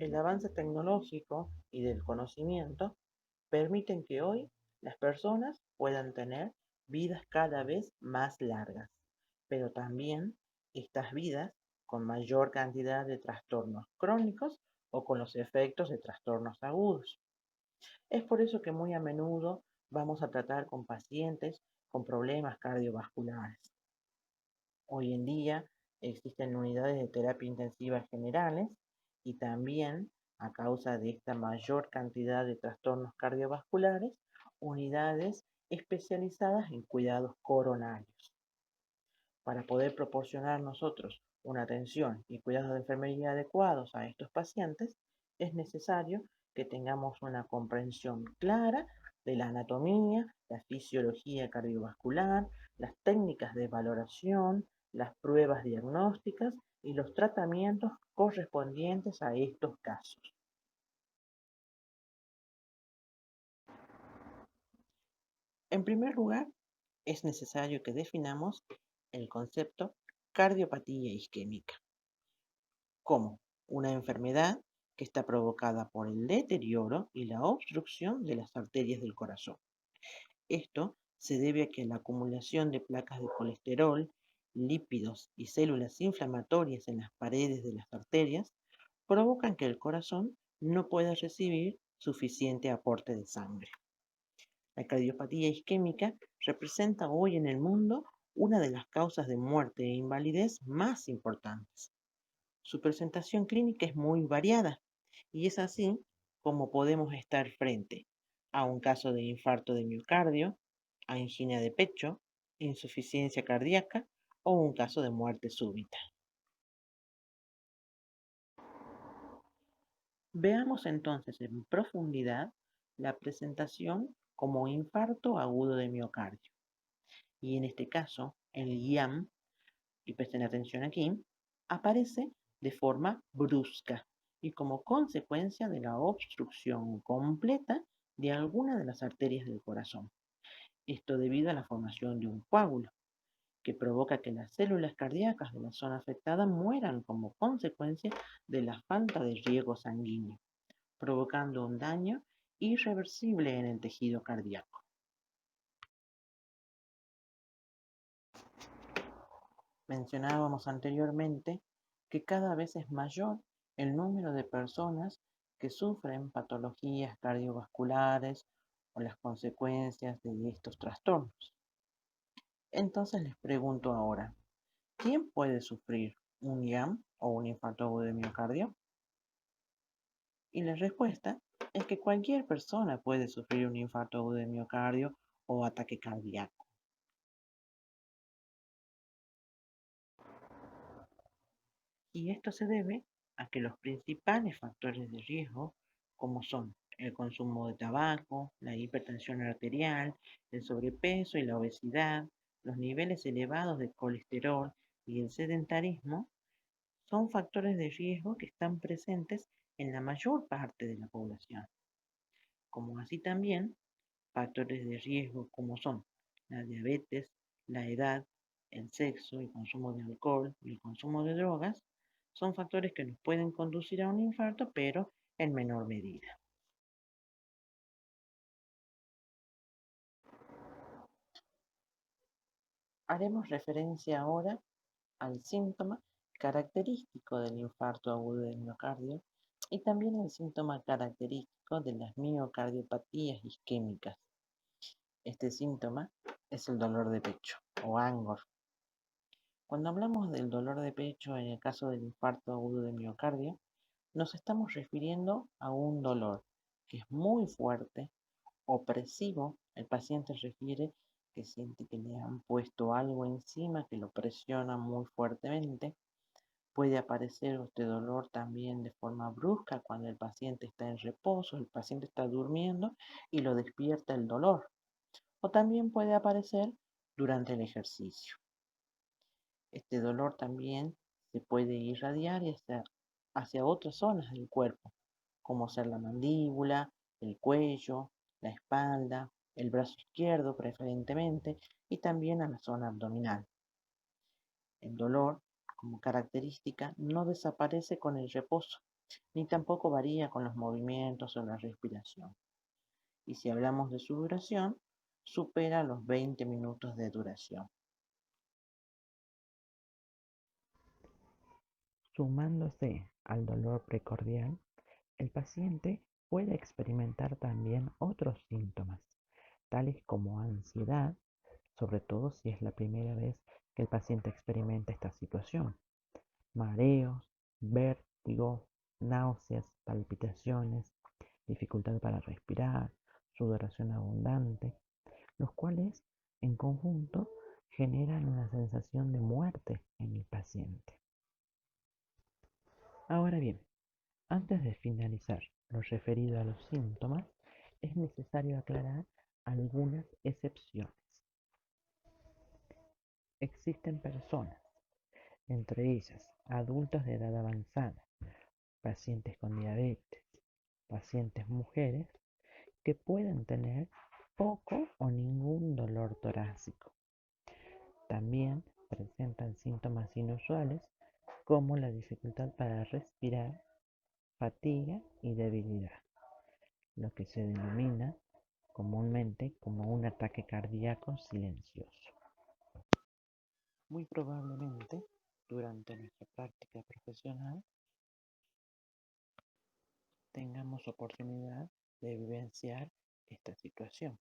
El avance tecnológico y del conocimiento permiten que hoy las personas puedan tener vidas cada vez más largas, pero también estas vidas con mayor cantidad de trastornos crónicos o con los efectos de trastornos agudos. Es por eso que muy a menudo vamos a tratar con pacientes con problemas cardiovasculares. Hoy en día existen unidades de terapia intensiva generales y también, a causa de esta mayor cantidad de trastornos cardiovasculares, unidades especializadas en cuidados coronarios. Para poder proporcionar nosotros una atención y cuidados de enfermería adecuados a estos pacientes, es necesario que tengamos una comprensión clara de la anatomía, la fisiología cardiovascular, las técnicas de valoración, las pruebas diagnósticas y los tratamientos correspondientes a estos casos. En primer lugar, es necesario que definamos el concepto cardiopatía isquémica como una enfermedad que está provocada por el deterioro y la obstrucción de las arterias del corazón. Esto se debe a que la acumulación de placas de colesterol, lípidos y células inflamatorias en las paredes de las arterias provocan que el corazón no pueda recibir suficiente aporte de sangre. La cardiopatía isquémica representa hoy en el mundo una de las causas de muerte e invalidez más importantes. Su presentación clínica es muy variada y es así como podemos estar frente a un caso de infarto de miocardio, angina de pecho, insuficiencia cardíaca o un caso de muerte súbita. Veamos entonces en profundidad la presentación como infarto agudo de miocardio. Y en este caso, el IAM, y presten atención aquí, aparece de forma brusca y como consecuencia de la obstrucción completa de alguna de las arterias del corazón. Esto debido a la formación de un coágulo, que provoca que las células cardíacas de la zona afectada mueran como consecuencia de la falta de riego sanguíneo, provocando un daño irreversible en el tejido cardíaco. Mencionábamos anteriormente que cada vez es mayor el número de personas que sufren patologías cardiovasculares o las consecuencias de estos trastornos. Entonces les pregunto ahora, ¿quién puede sufrir un IAM o un infarto agudo de miocardio? Y la respuesta es que cualquier persona puede sufrir un infarto agudo de miocardio o ataque cardíaco. Y esto se debe a que los principales factores de riesgo, como son el consumo de tabaco, la hipertensión arterial, el sobrepeso y la obesidad, los niveles elevados de colesterol y el sedentarismo, son factores de riesgo que están presentes en la mayor parte de la población. Como así también factores de riesgo como son la diabetes, la edad, el sexo, el consumo de alcohol y el consumo de drogas son factores que nos pueden conducir a un infarto, pero en menor medida. Haremos referencia ahora al síntoma característico del infarto agudo del miocardio y también al síntoma característico de las miocardiopatías isquémicas. Este síntoma es el dolor de pecho o angor. Cuando hablamos del dolor de pecho en el caso del infarto agudo de miocardio, nos estamos refiriendo a un dolor que es muy fuerte, opresivo. El paciente refiere que siente que le han puesto algo encima que lo presiona muy fuertemente. Puede aparecer este dolor también de forma brusca cuando el paciente está en reposo, el paciente está durmiendo y lo despierta el dolor. O también puede aparecer durante el ejercicio. Este dolor también se puede irradiar hacia otras zonas del cuerpo, como ser la mandíbula, el cuello, la espalda, el brazo izquierdo preferentemente y también a la zona abdominal. El dolor, como característica, no desaparece con el reposo, ni tampoco varía con los movimientos o la respiración. Y si hablamos de su duración, supera los 20 minutos de duración. Sumándose al dolor precordial, el paciente puede experimentar también otros síntomas, tales como ansiedad, sobre todo si es la primera vez que el paciente experimenta esta situación, mareos, vértigo, náuseas, palpitaciones, dificultad para respirar, sudoración abundante, los cuales en conjunto generan una sensación de muerte en el paciente. Ahora bien, antes de finalizar lo referido a los síntomas, es necesario aclarar algunas excepciones. Existen personas, entre ellas adultos de edad avanzada, pacientes con diabetes, pacientes mujeres, que pueden tener poco o ningún dolor torácico. También presentan síntomas inusuales como la dificultad para respirar, fatiga y debilidad, lo que se denomina comúnmente como un ataque cardíaco silencioso. Muy probablemente, durante nuestra práctica profesional, tengamos oportunidad de vivenciar esta situación.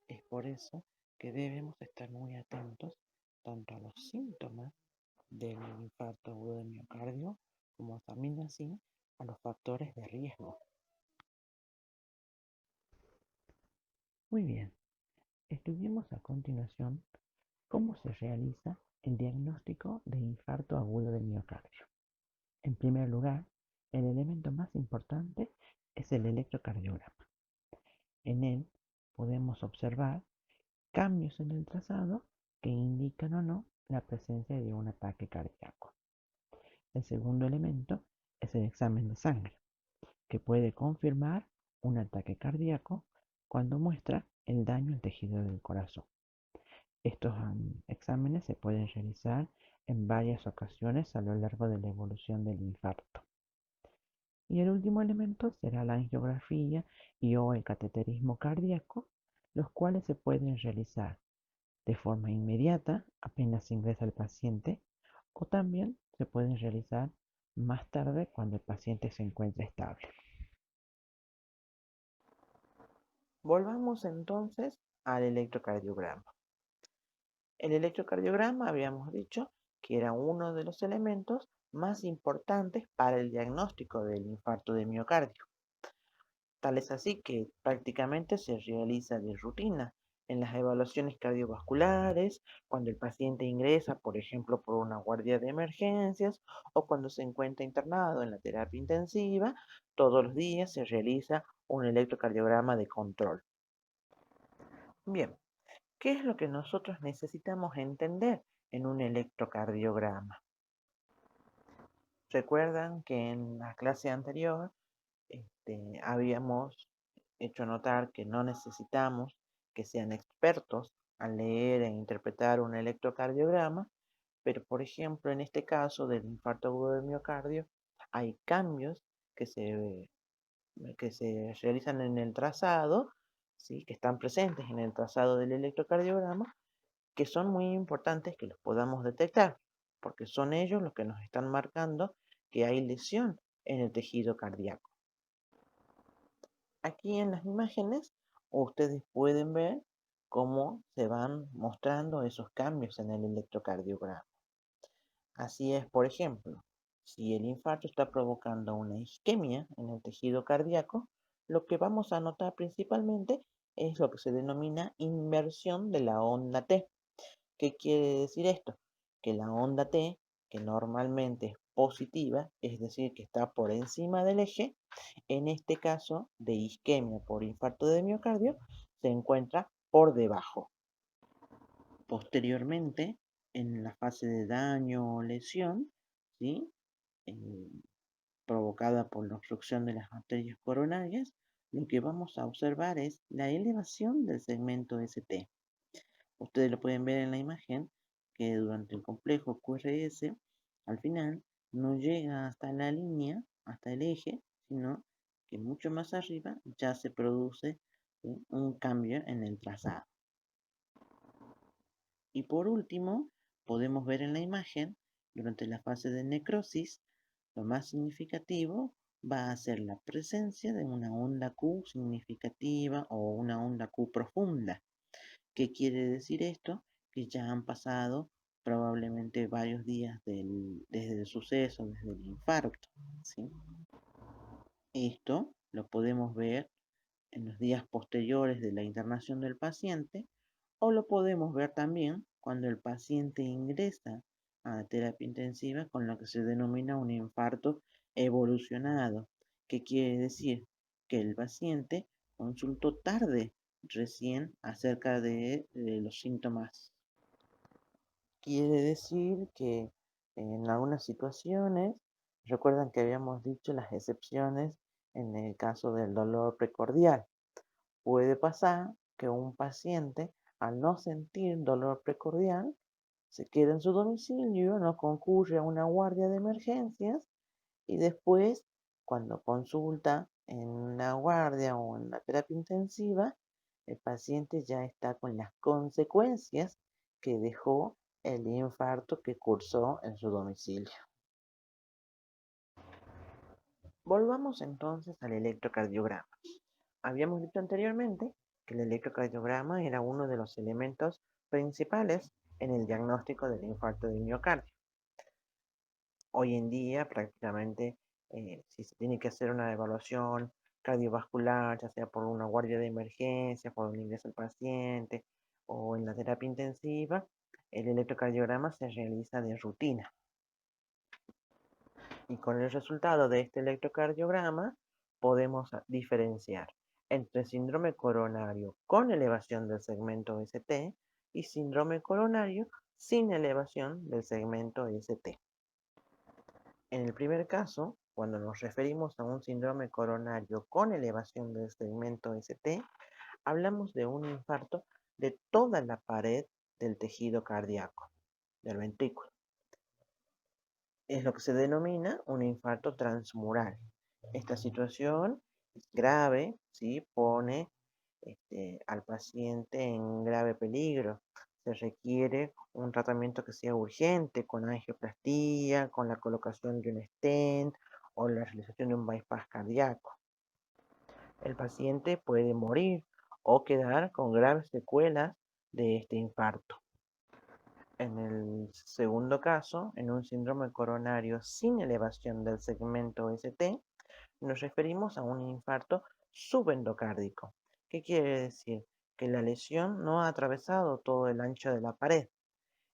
Es por eso que debemos estar muy atentos tanto a los síntomas del infarto agudo de miocardio como también así a los factores de riesgo. Muy bien, estudiemos a continuación cómo se realiza el diagnóstico de infarto agudo de miocardio. En primer lugar, el elemento más importante es el electrocardiograma. En él podemos observar cambios en el trazado que indican o no la presencia de un ataque cardíaco. El segundo elemento es el examen de sangre, que puede confirmar un ataque cardíaco cuando muestra el daño al tejido del corazón. Estos exámenes se pueden realizar en varias ocasiones a lo largo de la evolución del infarto. Y el último elemento será la angiografía y o el cateterismo cardíaco, los cuales se pueden realizar de forma inmediata apenas ingresa el paciente o también se pueden realizar más tarde cuando el paciente se encuentra estable. Volvamos entonces al electrocardiograma. El electrocardiograma habíamos dicho que era uno de los elementos más importantes para el diagnóstico del infarto de miocardio. Tal es así que prácticamente se realiza de rutina en las evaluaciones cardiovasculares, cuando el paciente ingresa, por ejemplo, por una guardia de emergencias o cuando se encuentra internado en la terapia intensiva, todos los días se realiza un electrocardiograma de control. Bien, ¿qué es lo que nosotros necesitamos entender en un electrocardiograma? Recuerdan que en la clase anterior habíamos hecho notar que no necesitamos que sean expertos al leer e interpretar un electrocardiograma, pero por ejemplo en este caso del infarto agudo del miocardio hay cambios que se, que se realizan en el trazado, ¿sí? Que están presentes en el trazado del electrocardiograma, que son muy importantes que los podamos detectar, porque son ellos los que nos están marcando que hay lesión en el tejido cardíaco. Aquí en las imágenes ustedes pueden ver cómo se van mostrando esos cambios en el electrocardiograma. Así es, por ejemplo, si el infarto está provocando una isquemia en el tejido cardíaco, lo que vamos a notar principalmente es lo que se denomina inversión de la onda T. ¿Qué quiere decir esto? Que la onda T, que normalmente es positiva, es decir, que está por encima del eje, en este caso de isquemia por infarto de miocardio, se encuentra por debajo. Posteriormente, en la fase de daño o lesión, ¿sí? Eh, provocada por la obstrucción de las arterias coronarias, lo que vamos a observar es la elevación del segmento ST. Ustedes lo pueden ver en la imagen que durante el complejo QRS, al final, no llega hasta la línea hasta el eje, sino que mucho más arriba ya se produce un cambio en el trazado. Y por último, podemos ver en la imagen, durante la fase de necrosis, lo más significativo va a ser la presencia de una onda Q significativa o una onda Q profunda. ¿Qué quiere decir esto? Que ya han pasado probablemente varios días desde el suceso, desde el infarto, ¿sí? Esto lo podemos ver en los días posteriores de la internación del paciente o lo podemos ver también cuando el paciente ingresa a la terapia intensiva con lo que se denomina un infarto evolucionado, que quiere decir que el paciente consultó tarde recién acerca de los síntomas. Quiere decir que en algunas situaciones, recuerdan que habíamos dicho las excepciones en el caso del dolor precordial. Puede pasar que un paciente, al no sentir dolor precordial, se queda en su domicilio, no concurre a una guardia de emergencias y después, cuando consulta en una guardia o en la terapia intensiva, el paciente ya está con las consecuencias que dejó el infarto que cursó en su domicilio. Volvamos entonces al electrocardiograma. Habíamos dicho anteriormente que el electrocardiograma era uno de los elementos principales en el diagnóstico del infarto de miocardio. Hoy en día prácticamente si se tiene que hacer una evaluación cardiovascular, ya sea por una guardia de emergencia, por un ingreso al paciente o en la terapia intensiva, el electrocardiograma se realiza de rutina. Y con el resultado de este electrocardiograma podemos diferenciar entre síndrome coronario con elevación del segmento ST y síndrome coronario sin elevación del segmento ST. En el primer caso, cuando nos referimos a un síndrome coronario con elevación del segmento ST, hablamos de un infarto de toda la pared del tejido cardíaco, del ventrículo. Es lo que se denomina un infarto transmural. Esta situación es grave, ¿sí? Pone al paciente en grave peligro. Se requiere un tratamiento que sea urgente, con angioplastía, con la colocación de un stent o la realización de un bypass cardíaco. El paciente puede morir o quedar con graves secuelas de este infarto. En el segundo caso, en un síndrome coronario sin elevación del segmento ST, nos referimos a un infarto subendocárdico. ¿Qué quiere decir? Que la lesión no ha atravesado todo el ancho de la pared.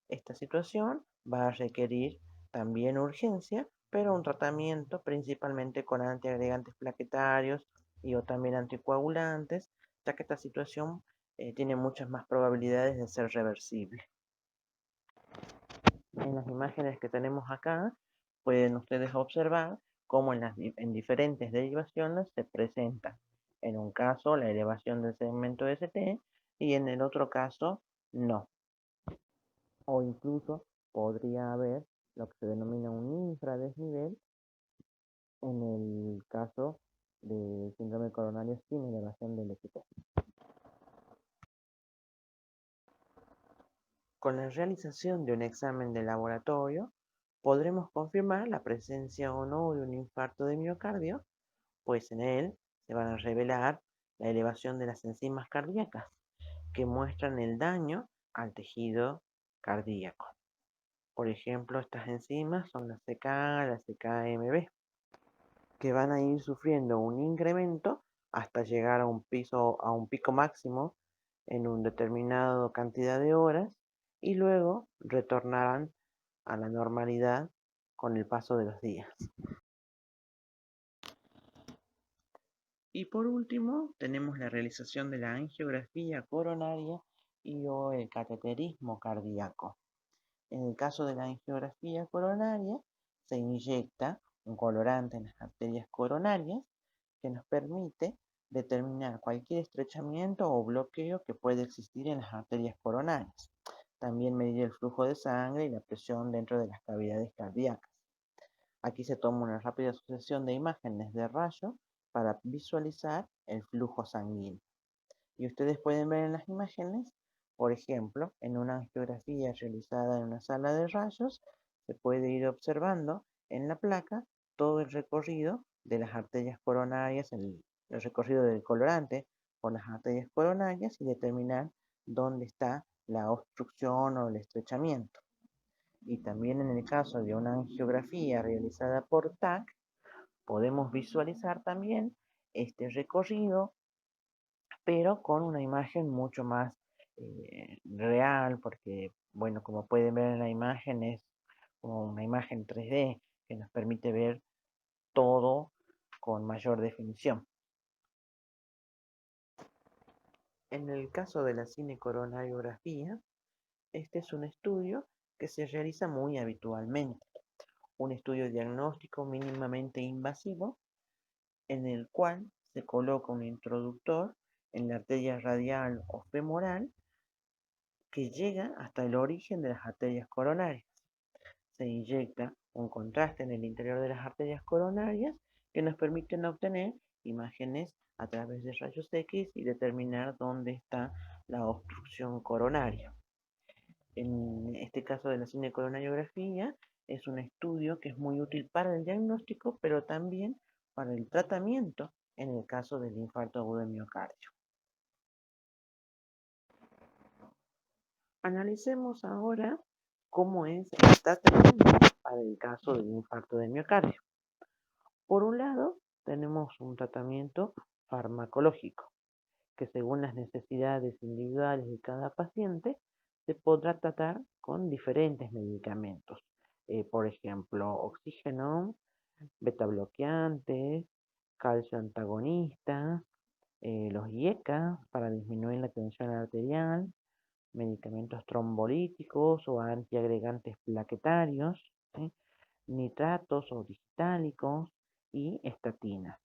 Esta situación va a requerir también urgencia, pero un tratamiento principalmente con antiagregantes plaquetarios y o también anticoagulantes, ya que esta situación tiene muchas más probabilidades de ser reversible. En las imágenes que tenemos acá, pueden ustedes observar cómo en diferentes derivaciones se presenta. En un caso, la elevación del segmento ST y en el otro caso, no. O incluso podría haber lo que se denomina un infradesnivel en el caso del síndrome coronario sin elevación del ST. Con la realización de un examen de laboratorio, podremos confirmar la presencia o no de un infarto de miocardio, pues en él se van a revelar la elevación de las enzimas cardíacas, que muestran el daño al tejido cardíaco. Por ejemplo, estas enzimas son la CK, la CKMB, que van a ir sufriendo un incremento hasta llegar a un pico máximo en una determinada cantidad de horas y luego retornarán a la normalidad con el paso de los días. Y por último, tenemos la realización de la angiografía coronaria y o el cateterismo cardíaco. En el caso de la angiografía coronaria, se inyecta un colorante en las arterias coronarias que nos permite determinar cualquier estrechamiento o bloqueo que puede existir en las arterias coronarias. También medir el flujo de sangre y la presión dentro de las cavidades cardíacas. Aquí se toma una rápida sucesión de imágenes de rayo para visualizar el flujo sanguíneo. Y ustedes pueden ver en las imágenes, por ejemplo, en una angiografía realizada en una sala de rayos, se puede ir observando en la placa todo el recorrido de las arterias coronarias, el recorrido del colorante por las arterias coronarias y determinar dónde está la obstrucción o el estrechamiento. Y también en el caso de una angiografía realizada por TAC, podemos visualizar también este recorrido, pero con una imagen mucho más real, porque, bueno, como pueden ver en la imagen, es como una imagen 3D que nos permite ver todo con mayor definición. En el caso de la cinecoronariografía, este es un estudio que se realiza muy habitualmente, un estudio diagnóstico mínimamente invasivo en el cual se coloca un introductor en la arteria radial o femoral que llega hasta el origen de las arterias coronarias. Se inyecta un contraste en el interior de las arterias coronarias que nos permiten obtener imágenes a través de rayos X y determinar dónde está la obstrucción coronaria. En este caso de la cinecoronariografía es un estudio que es muy útil para el diagnóstico, pero también para el tratamiento en el caso del infarto agudo de miocardio. Analicemos ahora cómo es el tratamiento para el caso del infarto de miocardio. Por un lado, tenemos un tratamiento farmacológico, que según las necesidades individuales de cada paciente, se podrá tratar con diferentes medicamentos. Por ejemplo, oxígeno, beta bloqueantes, calcio antagonista, los IECA para disminuir la tensión arterial, medicamentos trombolíticos o antiagregantes plaquetarios, ¿sí? Nitratos o distálicos y estatinas.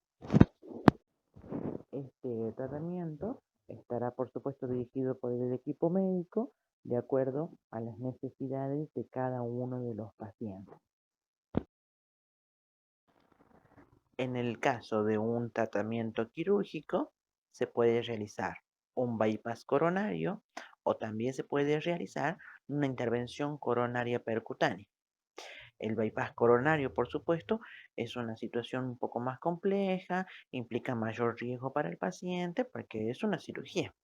Este tratamiento estará, por supuesto, dirigido por el equipo médico de acuerdo a las necesidades de cada uno de los pacientes. En el caso de un tratamiento quirúrgico, se puede realizar un bypass coronario o también se puede realizar una intervención coronaria percutánea. El bypass coronario, por supuesto, es una situación un poco más compleja, implica mayor riesgo para el paciente porque es una cirugía.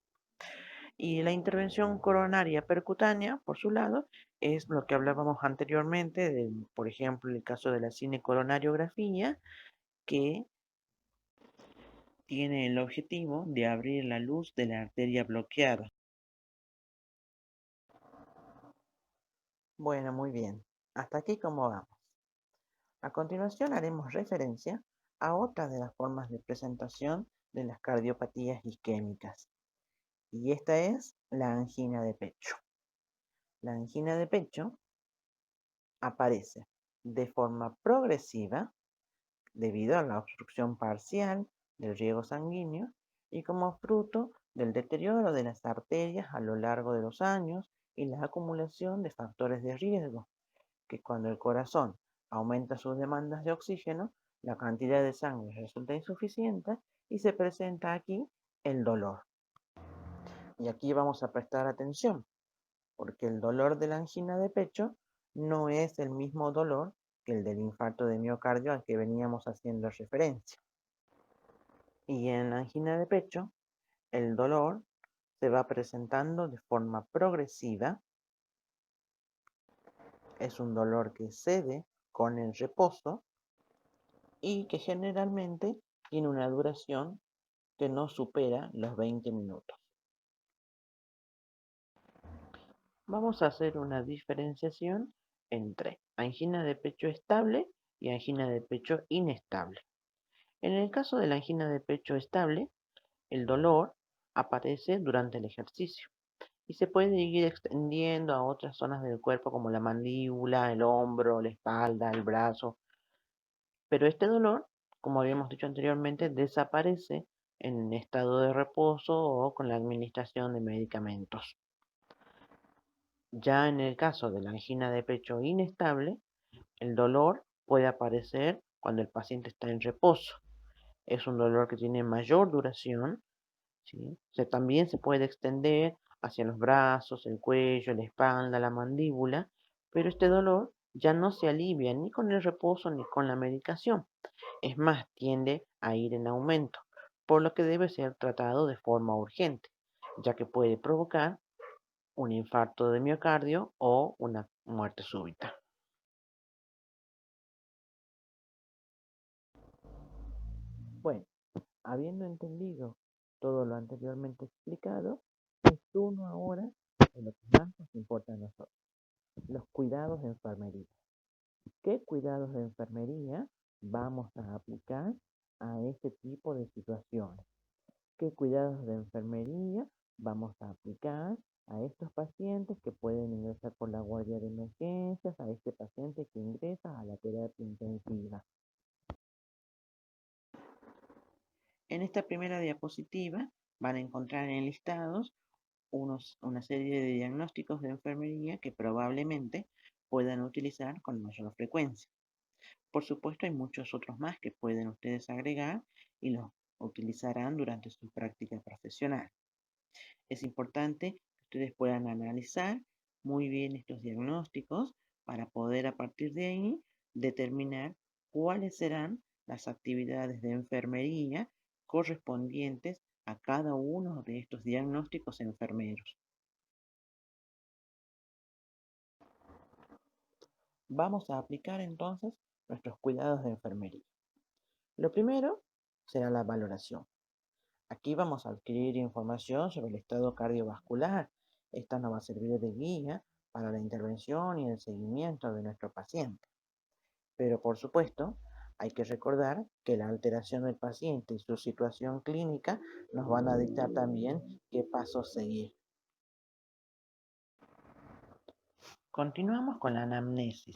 Y la intervención coronaria percutánea, por su lado, es lo que hablábamos anteriormente, por ejemplo, el caso de la cinecoronariografía, que tiene el objetivo de abrir la luz de la arteria bloqueada. Bueno, muy bien. Hasta aquí cómo vamos. A continuación haremos referencia a otra de las formas de presentación de las cardiopatías isquémicas, y esta es la angina de pecho. La angina de pecho aparece de forma progresiva debido a la obstrucción parcial del riego sanguíneo y como fruto del deterioro de las arterias a lo largo de los años y la acumulación de factores de riesgo, que cuando el corazón aumenta sus demandas de oxígeno, la cantidad de sangre resulta insuficiente y se presenta aquí el dolor. Y aquí vamos a prestar atención, porque el dolor de la angina de pecho no es el mismo dolor que el del infarto de miocardio al que veníamos haciendo referencia. Y en la angina de pecho, el dolor se va presentando de forma progresiva. Es un dolor que cede con el reposo y que generalmente tiene una duración que no supera los 20 minutos. Vamos a hacer una diferenciación entre angina de pecho estable y angina de pecho inestable. En el caso de la angina de pecho estable, el dolor aparece durante el ejercicio y se puede ir extendiendo a otras zonas del cuerpo como la mandíbula, el hombro, la espalda, el brazo. Pero este dolor, como habíamos dicho anteriormente, desaparece en estado de reposo o con la administración de medicamentos. Ya en el caso de la angina de pecho inestable, el dolor puede aparecer cuando el paciente está en reposo. Es un dolor que tiene mayor duración, ¿sí? También se puede extender hacia los brazos, el cuello, la espalda, la mandíbula, pero este dolor ya no se alivia ni con el reposo ni con la medicación. Es más, tiende a ir en aumento, por lo que debe ser tratado de forma urgente, ya que puede provocar un infarto de miocardio o una muerte súbita. Bueno, habiendo entendido todo lo anteriormente explicado, es turno ahora de lo que más nos importa a nosotros, los cuidados de enfermería. ¿Qué cuidados de enfermería vamos a aplicar a este tipo de situaciones? ¿Qué cuidados de enfermería vamos a aplicar a estos pacientes que pueden ingresar por la guardia de emergencias, a este paciente que ingresa a la terapia intensiva? En esta primera diapositiva van a encontrar enlistados una serie de diagnósticos de enfermería que probablemente puedan utilizar con mayor frecuencia. Por supuesto, hay muchos otros más que pueden ustedes agregar y los utilizarán durante su práctica profesional. Es importante que ustedes puedan analizar muy bien estos diagnósticos para poder a partir de ahí determinar cuáles serán las actividades de enfermería correspondientes a cada uno de estos diagnósticos enfermeros. Vamos a aplicar entonces nuestros cuidados de enfermería. Lo primero será la valoración. Aquí vamos a adquirir información sobre el estado cardiovascular. Esta nos va a servir de guía para la intervención y el seguimiento de nuestro paciente. Pero por supuesto, hay que recordar que la alteración del paciente y su situación clínica nos van a dictar también qué pasos seguir. Continuamos con la anamnesis.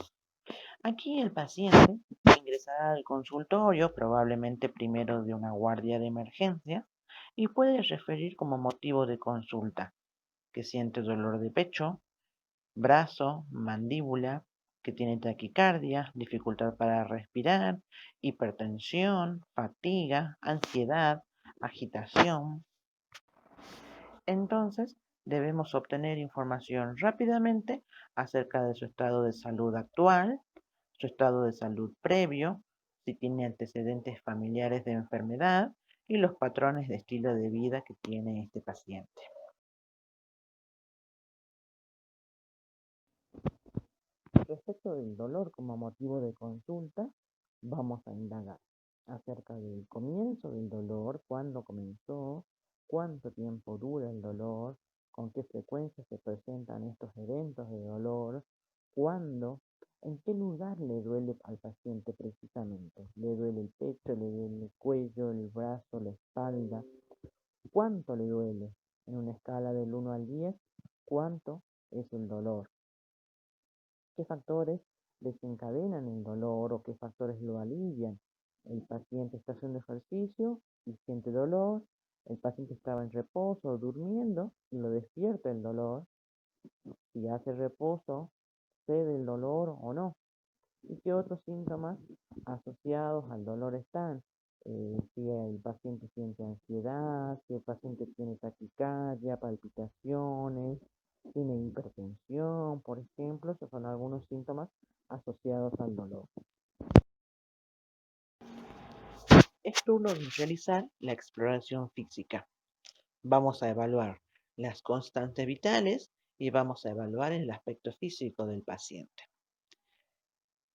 Aquí el paciente ingresará al consultorio, probablemente primero de una guardia de emergencia, y puede referir como motivo de consulta que siente dolor de pecho, brazo, mandíbula, que tiene taquicardia, dificultad para respirar, hipertensión, fatiga, ansiedad, agitación. Entonces, debemos obtener información rápidamente acerca de su estado de salud actual, su estado de salud previo, si tiene antecedentes familiares de enfermedad y los patrones de estilo de vida que tiene este paciente. Respecto del dolor como motivo de consulta, vamos a indagar acerca del comienzo del dolor, cuándo comenzó, cuánto tiempo dura el dolor, con qué frecuencia se presentan estos eventos de dolor, cuándo, en qué lugar le duele al paciente precisamente. ¿Le duele el pecho, le duele el cuello, el brazo, la espalda? ¿Cuánto le duele? En una escala del 1 al 10, ¿cuánto es el dolor? ¿Qué factores desencadenan el dolor o qué factores lo alivian? El paciente está haciendo ejercicio y siente dolor, el paciente estaba en reposo o durmiendo y lo despierta el dolor. Si hace reposo, cede el dolor o no. ¿Y qué otros síntomas asociados al dolor están? Si el paciente siente ansiedad, si el paciente tiene taquicardia, palpitaciones, tiene hipertensión, por ejemplo, esos son algunos síntomas asociados al dolor. Es turno de realizar la exploración física. Vamos a evaluar las constantes vitales y vamos a evaluar el aspecto físico del paciente.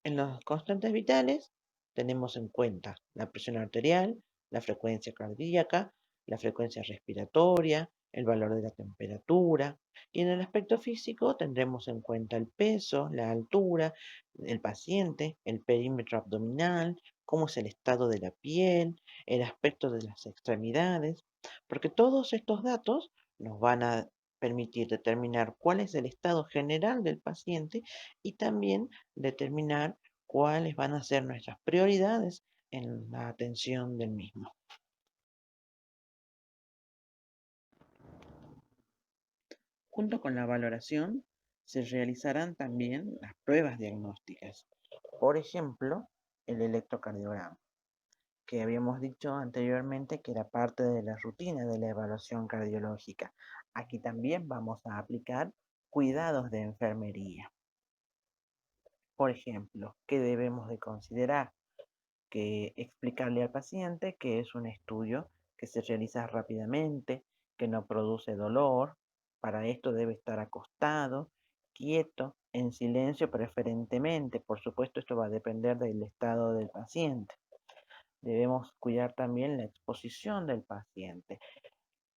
En las constantes vitales tenemos en cuenta la presión arterial, la frecuencia cardíaca, la frecuencia respiratoria, el valor de la temperatura. Y en el aspecto físico tendremos en cuenta el peso, la altura del paciente, el perímetro abdominal, cómo es el estado de la piel, el aspecto de las extremidades, porque todos estos datos nos van a permitir determinar cuál es el estado general del paciente y también determinar cuáles van a ser nuestras prioridades en la atención del mismo. Junto con la valoración, se realizarán también las pruebas diagnósticas. Por ejemplo, el electrocardiograma, que habíamos dicho anteriormente que era parte de la rutina de la evaluación cardiológica. Aquí también vamos a aplicar cuidados de enfermería. Por ejemplo, ¿qué debemos de considerar? Que explicarle al paciente que es un estudio que se realiza rápidamente, que no produce dolor. Para esto debe estar acostado, quieto, en silencio preferentemente. Por supuesto, esto va a depender del estado del paciente. Debemos cuidar también la exposición del paciente.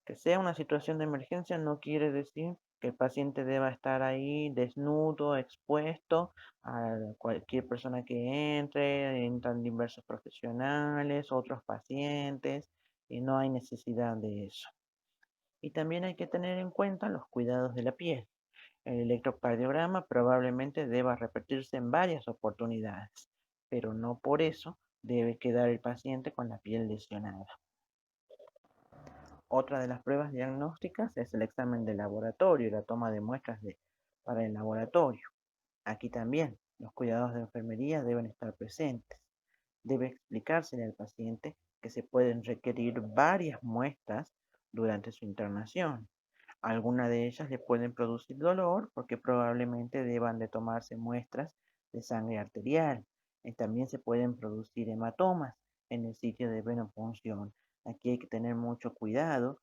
Que sea una situación de emergencia no quiere decir que el paciente deba estar ahí desnudo, expuesto a cualquier persona que entre, entran diversos profesionales, otros pacientes, y no hay necesidad de eso. Y también hay que tener en cuenta los cuidados de la piel. El electrocardiograma probablemente deba repetirse en varias oportunidades, pero no por eso debe quedar el paciente con la piel lesionada. Otra de las pruebas diagnósticas es el examen de laboratorio y la toma de muestras para el laboratorio. Aquí también los cuidados de enfermería deben estar presentes. Debe explicársele al paciente que se pueden requerir varias muestras durante su internación. Algunas de ellas le pueden producir dolor porque probablemente deban de tomarse muestras de sangre arterial. También se pueden producir hematomas en el sitio de venopunción. Aquí hay que tener mucho cuidado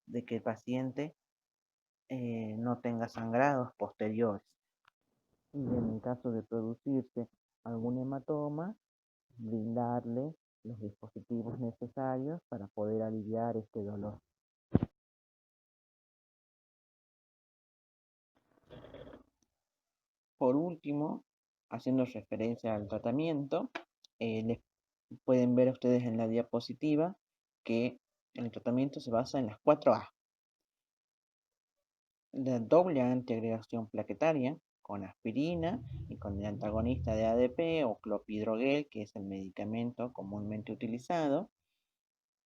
de que el paciente no tenga sangrados posteriores. Y en el caso de producirse algún hematoma, brindarle los dispositivos necesarios para poder aliviar este dolor. Por último, haciendo referencia al tratamiento, les pueden ver ustedes en la diapositiva que el tratamiento se basa en las 4A. La doble antiagregación plaquetaria con aspirina y con el antagonista de ADP o clopidogrel, que es el medicamento comúnmente utilizado.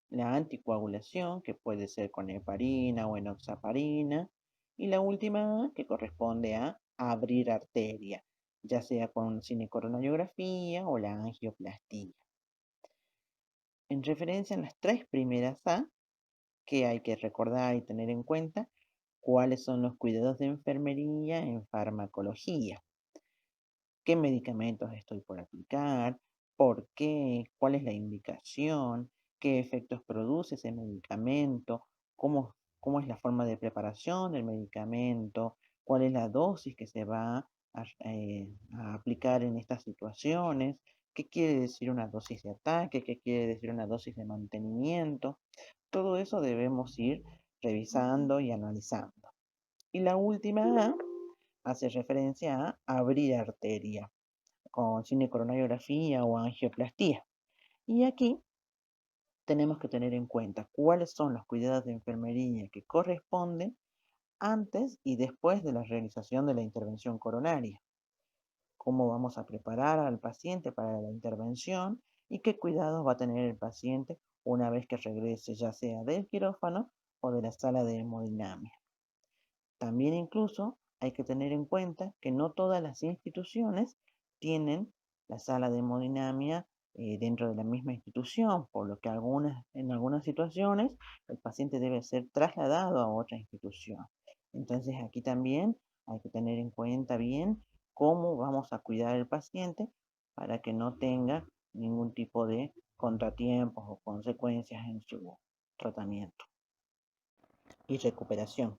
La anticoagulación, que puede ser con heparina o enoxaparina. Y la última, que corresponde a abrir arteria, ya sea con cinecoronariografía o la angioplastía. En referencia a las tres primeras A, que hay que recordar y tener en cuenta, cuáles son los cuidados de enfermería en farmacología. ¿Qué medicamentos estoy por aplicar? ¿Por qué? ¿Cuál es la indicación? ¿Qué efectos produce ese medicamento? ¿Cómo es la forma de preparación del medicamento? ¿Cuál es la dosis que se va a aplicar en estas situaciones? ¿Qué quiere decir una dosis de ataque? ¿Qué quiere decir una dosis de mantenimiento? Todo eso debemos ir revisando y analizando. Y la última A hace referencia a abrir arteria con cinecoronariografía o angioplastía. Y aquí tenemos que tener en cuenta cuáles son los cuidados de enfermería que corresponden antes y después de la realización de la intervención coronaria. Cómo vamos a preparar al paciente para la intervención y qué cuidados va a tener el paciente una vez que regrese, ya sea del quirófano o de la sala de hemodinamia. También incluso hay que tener en cuenta que no todas las instituciones tienen la sala de hemodinamia dentro de la misma institución, por lo que en algunas situaciones el paciente debe ser trasladado a otra institución. Entonces aquí también hay que tener en cuenta bien cómo vamos a cuidar al paciente para que no tenga ningún tipo de contratiempos o consecuencias en su tratamiento y recuperación.